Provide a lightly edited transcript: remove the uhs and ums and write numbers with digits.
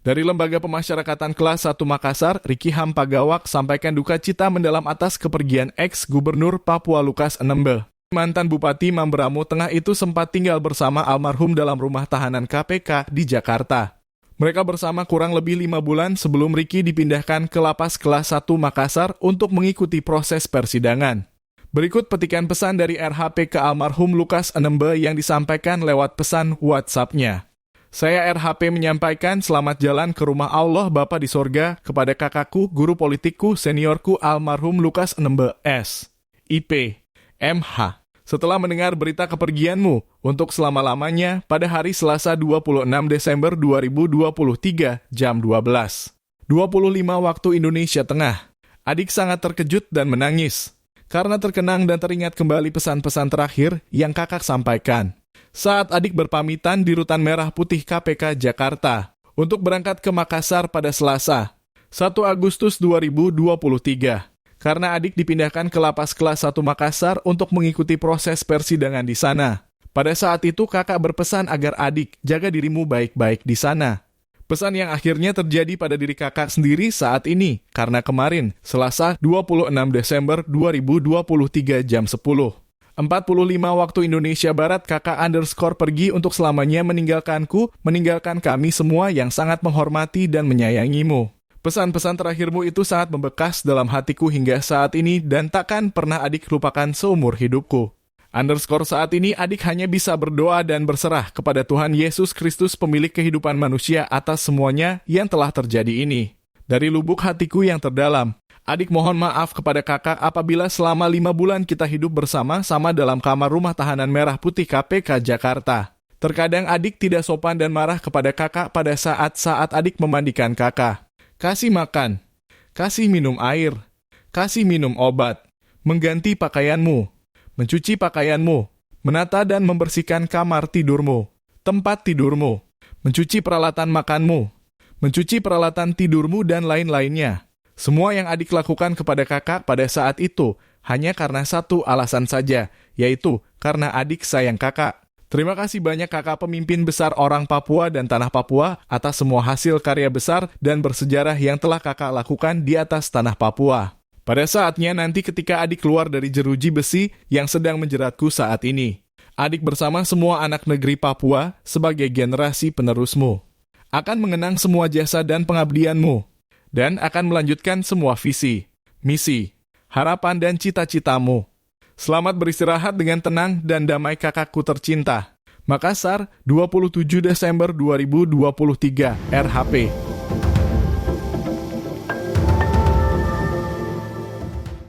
Dari Lembaga Pemasyarakatan Kelas 1 Makassar, Riki Hampagawak sampaikan duka cita mendalam atas kepergian ex-Gubernur Papua Lukas NMB. Mantan Bupati Mamberamo Tengah itu sempat tinggal bersama almarhum dalam rumah tahanan KPK di Jakarta. Mereka bersama kurang lebih 5 bulan sebelum Riki dipindahkan ke Lapas Kelas 1 Makassar untuk mengikuti proses persidangan. Berikut petikan pesan dari RHP ke almarhum Lukas NMB yang disampaikan lewat pesan WhatsApp-nya. Saya RHP menyampaikan selamat jalan ke rumah Allah Bapa di sorga kepada kakakku, guru politikku, seniorku almarhum Lukas NMB S. IP. MH. Setelah mendengar berita kepergianmu untuk selama-lamanya pada hari Selasa 26 Desember 2023 jam 12.25 waktu Indonesia Tengah, adik sangat terkejut dan menangis karena terkenang dan teringat kembali pesan-pesan terakhir yang kakak sampaikan saat adik berpamitan di Rutan Merah Putih KPK Jakarta untuk berangkat ke Makassar pada Selasa, 1 Agustus 2023. Karena adik dipindahkan ke Lapas Kelas 1 Makassar untuk mengikuti proses persidangan di sana. Pada saat itu kakak berpesan agar adik jaga dirimu baik-baik di sana. Pesan yang akhirnya terjadi pada diri kakak sendiri saat ini, karena kemarin, Selasa 26 Desember 2023 jam 10.45 waktu Indonesia Barat, kakak _ pergi untuk selamanya meninggalkanku, meninggalkan kami semua yang sangat menghormati dan menyayangimu. Pesan-pesan terakhirmu itu sangat membekas dalam hatiku hingga saat ini dan takkan pernah adik lupakan seumur hidupku. Saat ini adik hanya bisa berdoa dan berserah kepada Tuhan Yesus Kristus pemilik kehidupan manusia atas semuanya yang telah terjadi ini. Dari lubuk hatiku yang terdalam, adik mohon maaf kepada kakak apabila selama 5 bulan kita hidup bersama-sama dalam kamar rumah tahanan Merah Putih KPK Jakarta. Terkadang adik tidak sopan dan marah kepada kakak pada saat-saat adik memandikan kakak. Kasih makan, kasih minum air, kasih minum obat, mengganti pakaianmu, mencuci pakaianmu, menata dan membersihkan kamar tidurmu, tempat tidurmu, mencuci peralatan makanmu, mencuci peralatan tidurmu dan lain-lainnya. Semua yang adik lakukan kepada kakak pada saat itu hanya karena satu alasan saja, yaitu karena adik sayang kakak. Terima kasih banyak kakak pemimpin besar orang Papua dan tanah Papua atas semua hasil karya besar dan bersejarah yang telah kakak lakukan di atas tanah Papua. Pada saatnya nanti ketika adik keluar dari jeruji besi yang sedang menjeratku saat ini, adik bersama semua anak negeri Papua sebagai generasi penerusmu akan mengenang semua jasa dan pengabdianmu, dan akan melanjutkan semua visi, misi, harapan dan cita-citamu. Selamat beristirahat dengan tenang dan damai kakakku tercinta. Makassar, 27 Desember 2023, RHP.